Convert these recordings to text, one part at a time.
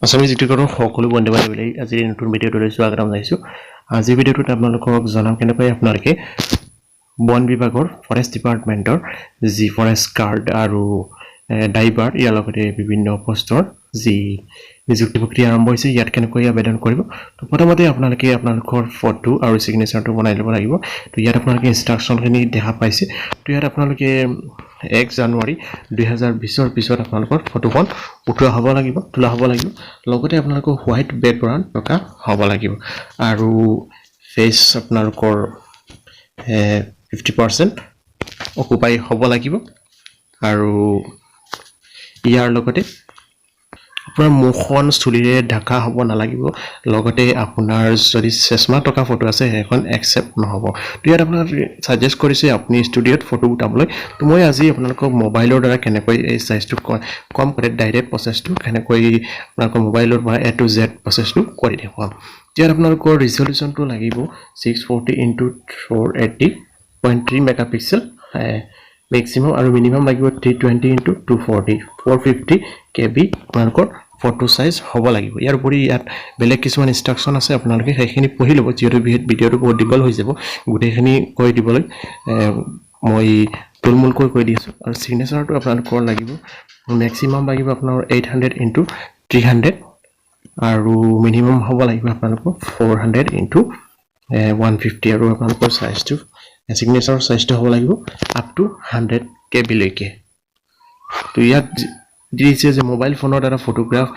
Assamese Educator সকলো বন্ধু বান্ধৱীলৈ আজি নতুন ভিডিঅ'টোলৈ স্বাগতম জনাইছো। আজি ভিডিঅ'টোত আপোনালোকক জনাম কেনেকৈ আপোনালোকে বন বিভাগৰ ফৰেষ্ট ডিপাৰ্টমেণ্টৰ জি ফৰেষ্ট গাৰ্ড আৰু ড্ৰাইভাৰ ইয়াৰ লগতে বিভিন্ন পোষ্টৰ যি নিযুক্তি প্ৰক্ৰিয়া আৰম্ভ হৈছে ইয়াত কেনেকৈ আবেদন কৰিব। তো প্ৰথমতে আপোনালোকে আপোনালোকৰ ফটো আৰু সিগনেচাৰটো বনাই ল'ব লাগিব। তো ইয়াত আপোনালোকে ইনষ্ট্ৰাকচনখিনি দেখা পাইছে। তো ইয়াত আপোনালোকে 1 জানুৱাৰী 2020 পিছত আপোনালোকৰ ফটোখন উঠোৱা হ'ব লাগিব, তোলা হ'ব লাগিব। লগতে আপোনালোকৰ হোৱাইট বেকগ্ৰাউণ্ড থকা হ'ব লাগিব আৰু ফেচ আপোনালোকৰ 50% অকুপাই হ'ব লাগিব আৰু ইয়াৰ লগতে আপোনাৰ মুখখন চুলিৰে ঢাকা হ'ব নালাগিব। লগতে আপোনাৰ যদি চেছমা থকা ফটো আছে সেইখন একচেপ্ট নহ'ব। তো ইয়াত আপোনাক সাজেষ্ট কৰিছে আপুনি ষ্টুডিঅ'ত ফটো উঠাবলৈ। তো মই আজি আপোনালোকক মোবাইলৰ দ্বাৰা কেনেকৈ এই সাইজটো কম কৰে ডাইৰেক্ট প্ৰচেছটো কেনেকৈ আপোনালোকৰ মোবাইলৰ পৰা A to Z প্ৰচেছটো কৰি দেখুৱাম। ইয়াত আপোনালোকৰ ৰিজলিউশ্যনটো লাগিব 640x480.3 মেগাপিক্সেল মেক্সিমাম আৰু মিনিমাম লাগিব 320x240 450 KB আপোনালোকৰ ফটো সাইজ হ'ব লাগিব। ইয়াৰ উপৰি ইয়াত বেলেগ কিছুমান ইনষ্ট্ৰাকচন আছে, আপোনালোকে সেইখিনি পঢ়ি ল'ব যিহেতু ভিডিঅ'টো বহুত দীঘল হৈ যাব। গোটেইখিনি কৈ দিবলৈ মই তুলমুলকৈ কৈ দিছোঁ। আৰু সিগনেচাৰটো আপোনালোকৰ লাগিব মেক্সিমাম লাগিব আপোনাৰ 800x300 আৰু মিনিমাম হ'ব লাগিব আপোনালোকৰ 400x150 আৰু আপোনালোকৰ সাইজটো সিগনেচাৰৰ সাইজটো হ'ব লাগিব আপ টু 100 KB লৈকে। তো ইয়াত দিছে যে মোবাইল ফোনৰ দ্বাৰা ফটোগ্ৰাফ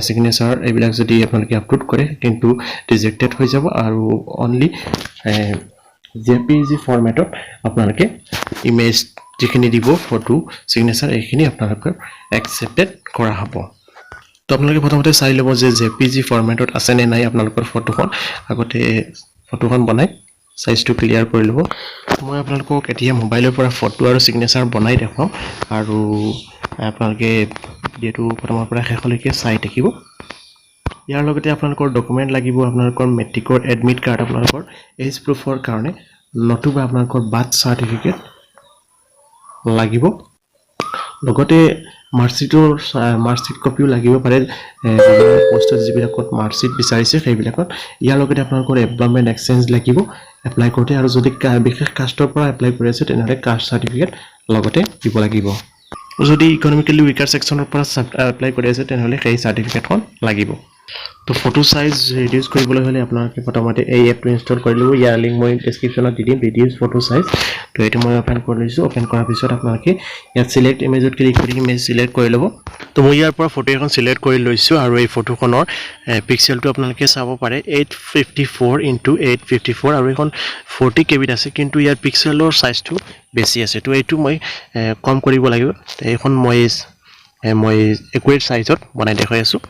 সিগনেচাৰ এইবিলাক যদি আপোনালোকে আপলোড কৰে কিন্তু ৰিজেক্টেড হৈ যাব আৰু অনলি JPG ফৰমেটত আপোনালোকে ইমেজ যিখিনি দিব ফটো সিগনেচাৰ এইখিনি আপোনালোকৰ একচেপ্টেড কৰা হ'ব। তো আপোনালোকে প্ৰথমতে চাই ল'ব যে JPG ফৰমেটত আছে নে নাই আপোনালোকৰ ফটোখন। আগতে ফটোখন বনাই সাইজটো ক্লিয়াৰ কৰি ল'ব। মই আপোনালোকক এতিয়া মোবাইলৰ পৰা ফটো আৰু সিগনেচাৰ বনাই দেখাম আৰু আপোনালোকে ভিডিঅ'টো প্ৰথমৰ পৰা শেষলৈকে চাই থাকিব। ইয়াৰ লগতে আপোনালোকৰ ডকুমেণ্ট লাগিব, আপোনালোকৰ মেট্ৰিকৰ এডমিট কাৰ্ড, আপোনালোকৰ এজ প্ৰুফৰ কাৰণে নতুবা আপোনালোকৰ বাৰ্থ চাৰ্টিফিকেট লাগিব। লগতে মাৰ্কশ্বিট কপিও লাগিব পাৰে পোষ্টত যিবিলাকত মাৰ্কশ্বিট বিচাৰিছে সেইবিলাকত। ইয়াৰ লগতে আপোনালোকৰ এমপ্লয়মেণ্ট এক্সচেঞ্জ লাগিব এপ্লাই কৰোঁতে, আৰু যদি বিশেষ কাষ্টৰ পৰা এপ্লাই কৰি আছে তেনেহ'লে কাষ্ট চাৰ্টিফিকেট লগতে দিব লাগিব। যদি ইকনমিকেলি উইকাৰ ছেকশ্যনৰ পৰা এপ্লাই কৰি আছে তেনেহ'লে সেই চাৰ্টিফিকেটখন লাগিব। তো ফটো সাইজ ৰিডিউচ কৰিবলৈ হ'লে আপোনালোকে প্ৰথমতে এই এপটো ইনষ্টল কৰি ল'ব। ইয়াৰ লিংক মই ডেছক্ৰিপশ্যনত দি দিম, ৰিডিউচ ফটো সাইজ। তো এইটো মই অপেন কৰি লৈছোঁ। অপেন কৰাৰ পিছত আপোনালোকে ইয়াত চিলেক্ট ইমেজত ক্লিক কৰি ইমেজ চিলেক্ট কৰি ল'ব। তো মই ইয়াৰ পৰা ফটো এখন চিলেক্ট কৰি লৈছোঁ আৰু এই ফটোখনৰ পিক্সেলটো আপোনালোকে চাব পাৰে 854x854 আৰু এইখন 40 KBত আছে, কিন্তু ইয়াৰ পিক্সেলৰ সাইজটো বেছি আছে। তো এইটো মই কম কৰিব লাগিব। এইখন মই একুৰেট সাইজত বনাই দেখাই আছোঁ।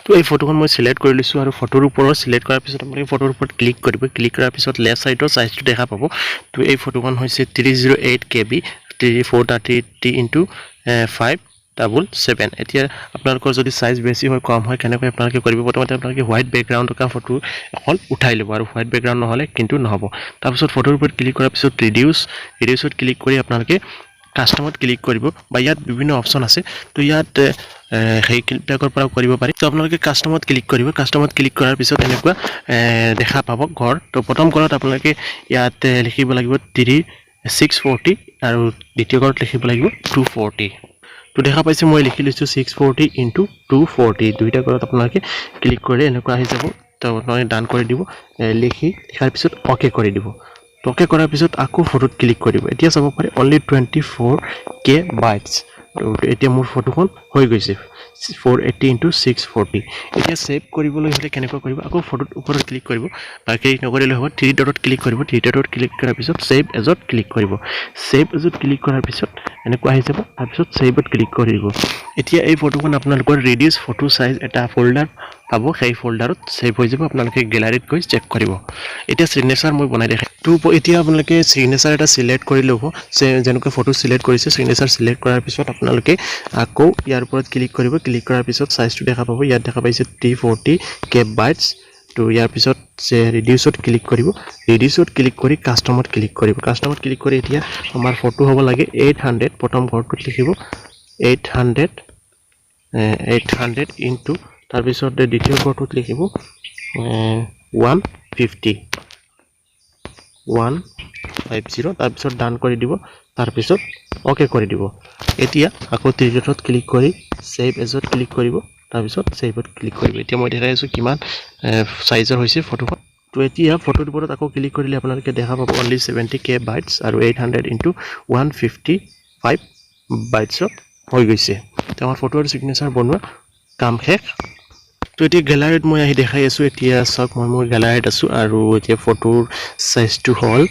তো এই ফটোখন মই সিলেক্ট কৰি লৈছোঁ আৰু ফটোৰ ওপৰত সিলেক্ট কৰাৰ পিছত আপোনালোকে ফটোৰ ওপৰত ক্লিক কৰিব। ক্লিক কৰাৰ পিছত লেফ্ট সাইডৰ সাইজটো দেখা পাব। তো এই ফটোখন হৈছে 308 KB 430x577। এতিয়া আপোনালোকৰ যদি সাইজ বেছি হয় কম হয় কেনেকৈ আপোনালোকে কৰিব। প্ৰথমতে আপোনালোকে হোৱাইট বেকগ্ৰাউণ্ড থকা ফটো এখন উঠাই ল'ব আৰু হোৱাইট বেকগ্ৰাউণ্ড নহ'লে কিন্তু নহ'ব। তাৰপিছত ফটোৰ ওপৰত ক্লিক কৰাৰ পিছত ৰিডিউচত ক্লিক কৰি আপোনালোকে কাষ্টমত ক্লিক কৰিব বা ইয়াত বিভিন্ন অপশ্যন আছে। তো ইয়াত সেইবিলাকৰ পৰা কৰিব পাৰি। তো আপোনালোকে কাষ্টমত ক্লিক কৰিব। কাষ্টমত ক্লিক কৰাৰ পিছত এনেকুৱা দেখা পাব ঘৰ। তো প্ৰথম ঘৰত আপোনালোকে ইয়াত লিখিব লাগিব 640 আৰু দ্বিতীয় ঘৰত লিখিব লাগিব 240। তো দেখা পাইছে মই লিখি লৈছোঁ 640x240। দুইটা ঘৰত আপোনালোকে ক্লিক কৰি এনেকুৱা আহি যাব। তো আপোনালোকে ডান কৰি দিব, লিখাৰ পিছত অ'কে কৰি দিব। অ'কে কৰাৰ পিছত আকৌ ফটোত ক্লিক কৰিব। এতিয়া চাব পাৰে অনলি 24 KB। এতিয়া মোৰ ফটোখন হৈ গৈছে 480x640। এতিয়া ছেভ কৰিবলৈ হ'লে কেনেকুৱা কৰিব, আকৌ ফটোৰ ওপৰত ক্লিক কৰিব বা ক্লিক নকৰিলে হ'ব 3 ডটত ক্লিক কৰিব। 3 ডটত ক্লিক কৰাৰ পিছত ছেভ এজত ক্লিক কৰিব। ছেভ এজত ক্লিক কৰাৰ পিছত এনেকুৱা আহি যাব। তাৰপিছত ছেভত ক্লিক কৰি দিব। এতিয়া এই ফটোখন আপোনালোকৰ ৰিডিউচ ফটো সাইজ এটা ফল্ডাৰ পাব, সেই ফল্ডাৰত ছেভ হৈ যাব। আপোনালোকে গেলাৰীত গৈ চেক কৰিব। এতিয়া সিগনেচাৰ মই বনাই দেখাই। তো এতিয়া আপোনালোকে সিগনেচাৰ এটা সিলেক্ট কৰি ল'ব। যেনেকৈ ফটো সিলেক্ট কৰিছে সিগনেচাৰ সিলেক্ট কৰাৰ পিছত আপোনালোকে আকৌ ইয়াৰ ওপৰত ক্লিক কৰিব। ক্লিক কৰাৰ পিছত সাইজটো দেখা পাব। ইয়াত দেখা পাইছে 340 KB। তো ইয়াৰ পিছত ৰিডিউচত ক্লিক কৰিব। ৰিডিউচত ক্লিক কৰি কাষ্টমত ক্লিক কৰিব। কাষ্টমত ক্লিক কৰি এতিয়া আমাৰ ফটো হ'ব লাগে 800। প্ৰথম ঘৰটোত লিখিব 800 into তাৰপিছত দ্বিতীয় ঘৰটোত লিখিব 150 তাৰপিছত ডান কৰি দিব তাৰপিছত ওকে কৰি দিব এতিয়া আকৌ তৃতীয়টোত ক্লিক কৰি সেভ এজত ক্লিক কৰিব তাৰপিছত সেভত ক্লিক কৰিব এতিয়া মই দেখাই আছো কিমান সাইজৰ হৈছে ফটোখন তো এতিয়া ফটোৰ ওপৰত আকৌ ক্লিক কৰিলে আপোনালোকে দেখা পাব only 70k bytes আৰু 800 into 155 bytes হৈ গৈছে আমাৰ ফটোৰ সিগনেচাৰ বনোৱা কাম শেষ তো এতিয়া গ্যালাৰীত মই আহি দেখাই আছো এতিয়া সক মই মোৰ গ্যালাৰীত আছো আৰু এতিয়া ফটোৰ সাইজটো হল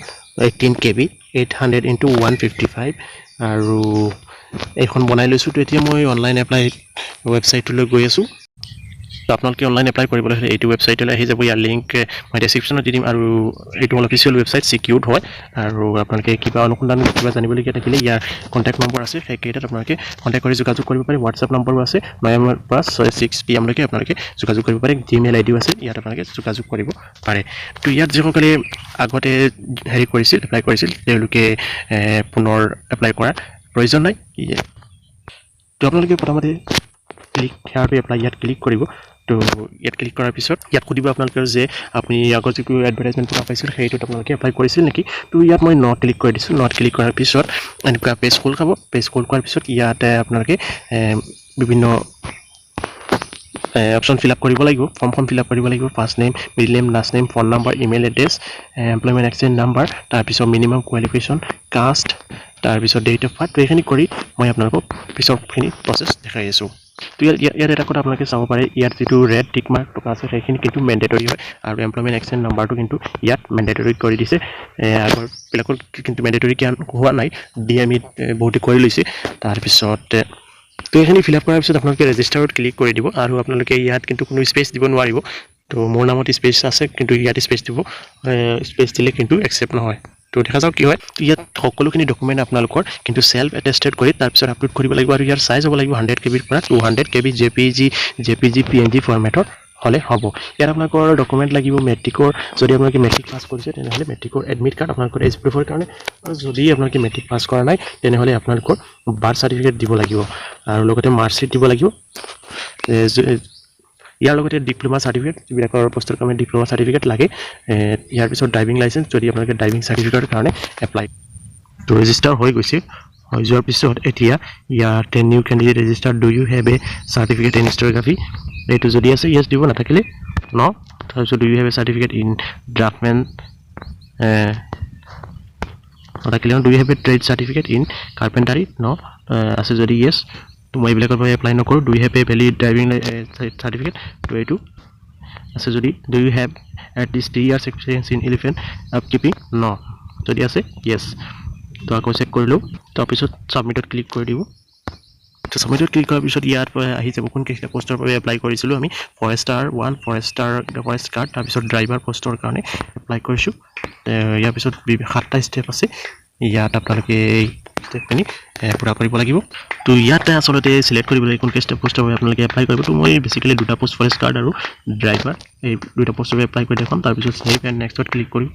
18kb 800 into 155 আৰু এখন বনাই লৈছো তো এতিয়া মই অনলাইন এপ্লাই ওয়েবসাইটলৈ গৈ আছো তো আপোনালোকে অনলাইন এপ্লাই কৰিবলৈ হলে এইটো ওয়েবসাইটলৈ আহি যাব ইয়াৰ লিংক মই ডেসক্ৰিপচনত দি দিম আৰু এইটো অফিচিয়েল ওয়েবসাইট সিকিউৰড হয় আৰু আপোনালোকে কিবা অনুসন্ধান কিবা জানিবলগীয়া থাকিলে ইয়াৰ কন্টাক্ট নম্বৰ আছে সেইকেইটাত আপোনালোকে কন্টাক্ট কৰি যোগাযোগ কৰিব পাৰে WhatsApp নম্বৰো আছে 9 পৰা 6 PM লৈকে আপোনালোকে যোগাযোগ কৰিব পাৰে জিমেইল আইডিও আছে ইয়াত আপোনালোকে যোগাযোগ কৰিব পাৰে তো ইয়াত যিসকলে আগতে হেৰি কৰিছিল এপ্লাই কৰিছিল তেওঁলোকে পুনৰ এপ্লাই কৰাৰ প্ৰয়োজন নাই তো আপোনালোকে প্ৰথমতে ক্লিক here to apply ইয়াত ক্লিক কৰিব তো ইয়াত ক্লিক কৰাৰ পিছত ইয়াত খুদিব আপোনালোকৰ যে আপুনি আগৰ যিটো এডভাৰটাইজমেন্ট কৰা পাইছিল সেইটোত আপোনালোকে এপ্লাই কৰিছিল নেকি তো ইয়াত মই নট ক্লিক কৰি দিছো নট ক্লিক কৰাৰ পিছত এনেকুৱা পেজ খোল খাব পেজ খোল কৰাৰ পিছত ইয়াতে আপোনালোকে বিভিন্ন অপশন ফিল আপ কৰিব লাগিব ফৰ্মখন ফিল আপ কৰিব লাগিব first name middle name last name phone number email address employment exchange number তাৰ পিছত মিনিমাম কোৱালিফিকেশন কাষ্ট তাৰ পিছত ডেট অফ বাৰ্থ এইখিনি কৰি মই আপোনালোকক পিছৰখিনি প্ৰসেস দেখাই আছো তো ইয়াত এটা কথা আপোনালোকে চাব পাৰে ইয়াত যেটো ৰেড টিক মাৰ্ক টকা আছে সেইখিনি কিন্তু ম্যান্ডেটৰি হয় আৰু এমপ্লয়মেন্ট এক্সচেঞ্জ নাম্বাৰটো কিন্তু ইয়াত ম্যান্ডেটৰি কৰি দিছে আগৰ বিলাকৰ কিন্তু ম্যান্ডেটৰি কিয় হোৱা নাই DME বহুতে কৰি লৈছে তাৰ পিছত তো এইখিনি ফিল আপ কৰাৰ পিছত আপোনালোকে ৰেজিষ্টাৰত ক্লিক কৰি দিব আৰু আপোনালোকে ইয়াত কিন্তু কোনো স্পেচ দিব নোৱাৰিব তো মোৰ নামত স্পেচ আছে কিন্তু ইয়াত স্পেচ দিব স্পেচ দিলে কিন্তু একসেপ্ট নহয় তো দেখা যাওক কি হয় ইয়াত সকলোখিনি ডকুমেন্ট আপোনালোকৰ কিন্তু সেলফ এটেস্টেড কৰি তাৰ পিছত আপলোড কৰিব লাগিব আৰু ইয়াৰ সাইজ হ'ব লাগিব 100kb পৰা 200kb JPG PNG ফৰমেটৰ হলে হ'ব ইয়াত আপোনালোকৰ ডকুমেন্ট লাগিব মেট্ৰিকৰ যদি আপোনালোকে মেট্ৰিক পাস কৰিছে তেনেহলে মেট্ৰিকৰ এডমিট কাৰ্ড আপোনালোকৰ এজ প্ৰুফৰ কাৰণে আৰু যদি আপোনালোকে মেট্ৰিক পাস কৰা নাই তেনেহলে আপোনালোকৰ বাৰ্থ সাৰ্টিফিকেট দিব লাগিব আৰু লগতে মাৰ্কশিট দিব লাগিব ইয়াৰ লগতে ডিপ্লোমা সাৰ্টিফিকেট যিবিলাকৰ পোষ্টৰ কামে ডিপ্লোমা সাৰ্টিফিকেট লাগে ইয়াৰ পিছত ড্ৰাইভিং লাইসেন্স যদি আপোনালোকে ড্ৰাইভিং সাৰ্টিফিকেটৰ কাৰণে এপ্লাই তো ৰেজিষ্টাৰ হৈ গৈছে হৈ যোৱাৰ পিছত এতিয়া ইয়াতে new candidate register do you have a certificate in historiography এইটো যদি আছে ইয়েস দিব নাথাকিলে ন তাৰপিছত do you have a certificate in draftsman নাথাকিলে do you have a trade certificate in carpentry ন আছে যদি ইয়েস তো মই এইবিলাকৰ পৰা এপ্লাই নকৰো do you have a valid driving certificate তো এইটো আছে যদি do you have at least 3 years experience in elephant আপকিপিং ন যদি আছে ইয়েস তো আকৌ চেক কৰিলো তাৰ পিছত সাবমিটত ক্লিক কৰি দিব তো সাবমিটত ক্লিক কৰাৰ পিছত ইয়াত আহি যাব কোন কেইটা পোষ্টৰ বাবে এপ্লাই কৰিছিলো আমি ফৰেষ্টাৰ 1 ফৰেষ্ট গাৰ্ড তাৰ পিছত ড্ৰাইভাৰ পোষ্টৰ কাৰণে এপ্লাই কৰিছো ইয়াৰ পিছত 7টা ষ্টেপ আছে ইয়াত আপোনালোকে স্টেপখিনি পুৰা কৰিব লাগিব তো ইয়াতে আসলতে সিলেক্ট কৰিব লাগিব কোন কেইটা পোষ্টৰ বাবে আপোনালোকে এপ্লাই কৰিব তো মই বেসিক্যালি দুটা পোষ্ট ফৰেষ্ট গাৰ্ড আৰু ড্ৰাইভাৰ এই দুটা পোষ্টৰ বাবে এপ্লাই কৰি দেখাম তাৰ পিছত সেভ এণ্ড নেক্সটত ক্লিক কৰিম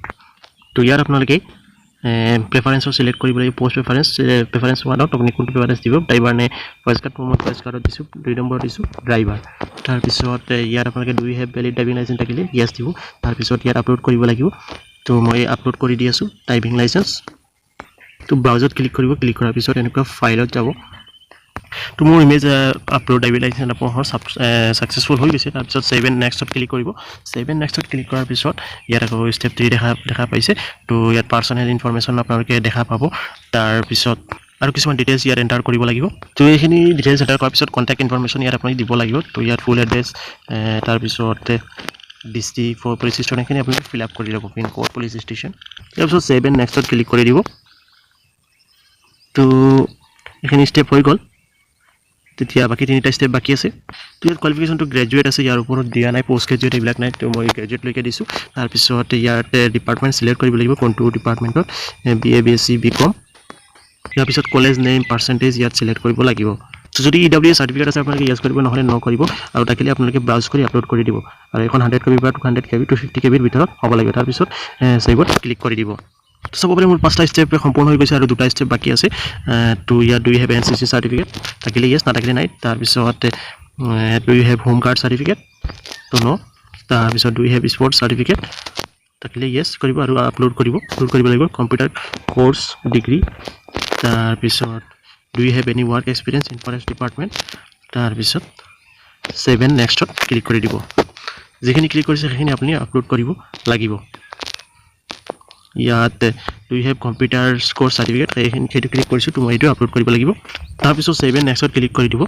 তো ইয়াত আপোনালোকে প্ৰেফাৰেন্স সিলেক্ট কৰিব লাগিব পোষ্ট প্ৰেফাৰেন্স ওৱানত আপুনি কোনটো প্ৰেফাৰেন্স দিব ড্ৰাইভাৰ নে ফৰেষ্ট গাৰ্ড মই ফৰেষ্ট গাৰ্ডত দিছো 2 নম্বৰত দিছো ড্ৰাইভাৰ তাৰ পিছত ইয়াত আপোনালোকে do you have valid driving licence থাকিলে ইয়েস দিব তাৰ পিছত ইয়াত আপলোড কৰিব লাগিব তো মই আপলোড কৰি দি আছো ড্ৰাইভিং লাইসেন্স তো ব্ৰাউজত ক্লিক কৰিব ক্লিক কৰাৰ পিছত এনেকুৱা ফাইলত যাব তো মোৰ ইমেজ আপলোড ড্ৰাইভিং লাইসেন্স আপোনাৰ সাকসেসফুল হৈ গৈছে তাৰ পিছত সেভ এণ্ড নেক্সটত ক্লিক কৰিব সেভ এণ্ড নেক্সটত ক্লিক কৰাৰ পিছত ইয়াত আকৌ স্টেপ 3 দেখা পাইছে তো ইয়াত পাৰ্সোনেল ইনফৰমেশন আপোনালোকে দেখা পাব তাৰ পিছত আৰু কিছুমান ডিটেইলছ ইয়াত এন্টাৰ কৰিব লাগিব তো এইখিনি ডিটেইলছ এন্টাৰ কৰাৰ পিছত কন্টাক্ট ইনফৰমেশন ইয়াত আপুনি দিব লাগিব তো ইয়াত ফুল এড্ৰেছ তাৰ পিছত ডিস্ট্ৰিক্ট ফৰ পুলিচ ষ্টেচন এখিনি আপুনি ফিল আপ কৰি ল'ব পিন কোড পুলিচ ষ্টেচন তাৰ পিছত সেভ এণ্ড নেক্সটত ক্লিক কৰি দিব তো এখিনি স্টেপ হৈ গ'ল তেতিয়া বাকি 3টা স্টেপ বাকি আছে তো ইয়াৰ কোৱালিফিকেশন টু গ্ৰেজুৱেট আছে ইয়াৰ ওপৰত দিয়া নাই পোষ্ট গ্ৰেজুৱেট এইবিলাক নাই তো মই গ্ৰেজুৱেট লৈকে দিছো তাৰ পিছত ইয়াতে ডিপাৰ্টমেন্ট সিলেক্ট কৰিব লাগিব কোনটো ডিপাৰ্টমেন্টত BA BSc BCom ইয়াৰ পিছত কলেজ নেম পাৰ্সেন্টেজ ইয়াত সিলেক্ট কৰিব লাগিব তো যদি EWS সাৰ্টিফিকেট আছে আপোনালোকে ইয়েস কৰিব নহলে ন কৰিব আৰু তাকিলে আপোনালোকে ব্ৰাউজ কৰি আপলোড কৰি দিব আৰু এখন 100kb বা 200kb 250kb ৰ ভিতৰত হ'ব লাগিব তাৰ পিছত সেভত ক্লিক কৰি দিব তো সব মোৰ 5টা স্টেপ সম্পূৰ্ণ হৈ গৈছে আৰু 2টা স্টেপ বাকি আছে তো ইয়াত do you have NCC certificate থাকিলে ইয়েস না থাকিলে নাই তাৰ পিছত Do you have home card certificate? তো no. তাৰপিছত do you have sports certificate? থাকিলে yes কৰিব আৰু আপলোড কৰিব লাগিব কম্পিউটাৰ কোৰ্স ডিগ্ৰী তাৰপিছত do you have any work experience in forest department তাৰপিছত 7 নেক্সটত ক্লিক কৰি দিব যেখিনি ক্লিক কৰিছে সেইখিনি আপুনি আপলোড কৰিব লাগিব ইয়াত do you have computer course certificate সেইখিনি ক্লিক কৰিছো তো মই এটো আপলোড কৰিব লাগিব তাৰপিছত 7 নেক্সটত ক্লিক কৰি দিব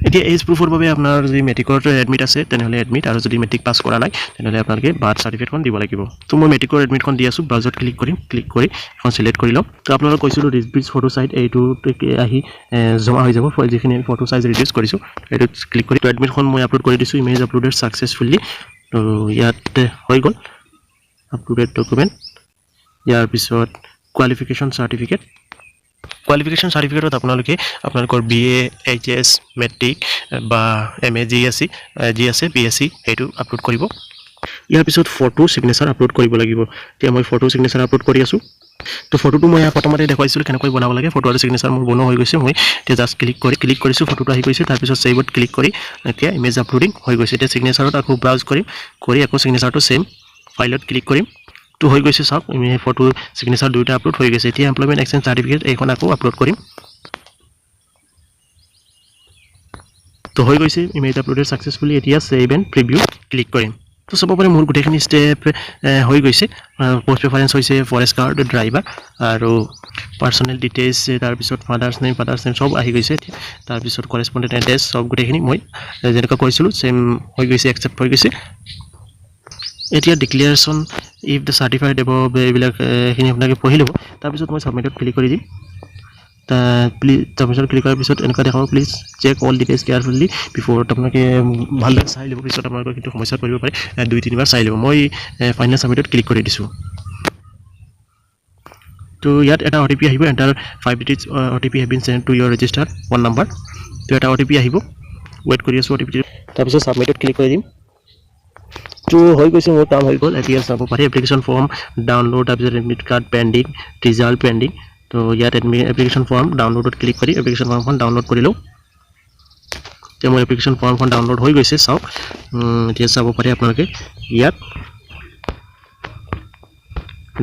এতিয়া এজ প্ৰুফৰ বাবে আপোনাৰ যদি মেট্ৰিকৰ এডমিট আছে তেনেহলে এডমিট আৰু যদি মেট্ৰিক পাস কৰা নাই তেনেহলে আপোনালোকে বাৰ্থ সাৰ্টিফিকেটখন দিব লাগিব তো মই মেট্ৰিকৰ এডমিটখন দি আছো ব্ৰাউজত ক্লিক কৰি এখন সিলেক্ট কৰি লম তো আপোনালোকক কৈছিলো ৰিডিউস ফটো সাইজ এইটো আহি জমা হৈ যাব যিখিনি ফটো সাইজ ৰিডিউস কৰিছো এইটো ক্লিক কৰি এডমিটখন মই আপলোড কৰি দিছো ইমেজ আপলোডেড সাকসেসফুলি তো ইয়াত হৈ গল আপলোডেড ডকুমেন্ট ইয়াৰ পিছত কোৱালিফিকেশন সাৰ্টিফিকেটত আপোনালোকে আপোনালোকৰ BA HS মেট্ৰিক বা MA যি আছে BSc এইটো আপলোড কৰিব ইয়াৰ পিছত ফটো সিগনেচাৰ আপলোড কৰিব লাগিব এতিয়া মই ফটো সিগনেচাৰ আপলোড কৰি আছো তো ফটোটো মই প্ৰথমতে দেখাইছিলো কেনেকৈ বনাব লাগে ফটো আৰু সিগনেচাৰ মোৰ বনোৱা হৈ গৈছে মই এতিয়া জাস্ট ক্লিক কৰিছো ফটোটো আহি গৈছে তাৰ পিছত সেভত ক্লিক কৰি এতিয়া ইমেজ আপলোডিং হৈ গৈছে এতিয়া সিগনেচাৰত আকৌ ব্ৰাউজ কৰি আকৌ সিগনেচাৰটো সেম ফাইলত ক্লিক কৰিম তো হৈ গৈছে সব আমি ফটো সিগনেচাৰ দুইটা আপলোড হৈ গৈছে এতিয়া এমপ্লয়মেন্ট এক্সচেঞ্জ সাৰ্টিফিকেট এইখন আকৌ আপলোড কৰিম তো হৈ গৈছে ইমেজ আপলোডেড সাকসেসফুলি এতিয়া সেভ এন্ড প্ৰিভিউ ক্লিক কৰিম তো সব পাৰে মোৰ গুটেখিনি স্টেপ হৈ গৈছে পোষ্ট প্ৰেফাৰেন্স হৈছে ফৰেষ্ট গাৰ্ড ড্ৰাইভাৰ আৰু পাৰ্সোনেল ডিটেইলছ তাৰ পিছত ফাদাৰ্স নেম সব আহি গৈছে তাৰ পিছত কৰেসপন্ডেন্ট এড্ৰেছ সব গুটেখিনি মই যেনেকৈ কৰিছিলো সেম হৈ গৈছে একচেপ্ট হৈ গৈছে এতিয়া declaration if the certified above এইবিলাক খিনি আপোনালোকে পঢ়ি ল'ব তাৰ পিছত মই সাবমিটত ক্লিক কৰি দিম প্লিজ তাৰপিছত ক্লিক কৰাৰ পিছত এনেকুৱা দেখাব please check all details carefully before আপোনালোকে ভালদৰে চাই ল'ব পিছত আপোনালোকৰ কিন্তু সমস্যা কৰিব পাৰে 2-3 বাৰ চাই ল'ব মই ফাইনেল সাবমিটত ক্লিক কৰি দিছো তো ইয়াত এটা OTP আহিব enter 5 digits OTP have been sent to your registered phone number তো এটা OTP আহিব ওয়েট কৰি আছো OTP তাৰপিছত সাবমিটত ক্লিক কৰি দিম তো হৈ গৈছে মোৰ কাম হৈ গল এতিয়া চাব পাৰি এপ্লিকেশন ফৰ্ম ডাউনলোড তাৰপিছত admit card pending result pending তো ইয়াত এপ্লিকেশন ফৰ্ম ডাউনলোডত ক্লিক কৰি এপ্লিকেশন ফৰ্মখন ডাউনলোড কৰি লও তে মোৰ এপ্লিকেশন ফৰ্মখন ডাউনলোড হৈ গৈছে চাও এতিয়া চাব পাৰি আপোনালোকে ইয়াত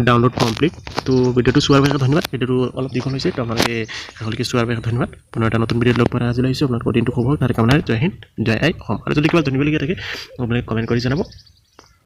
ডাউনলোড কমপ্লিট তো ভিডিওটো চোৱাৰ বাবে ধন্যবাদ ভিডিওটো অলপ দীঘল হৈছে তো আপোনালোকে সকলোকে চোৱাৰ বাবে ধন্যবাদ পুনৰ এটা নতুন ভিডিঅ' লগ পাই আজি লৈছো আপোনালোকৰ দিনটো শুভ হওক তাৰ কামনা জয় হিন্দ জয় আই অসম আৰু যদি কিবা জানিবলগীয়া থাকে আপোনালোকে কমেন্ট কৰি জনাব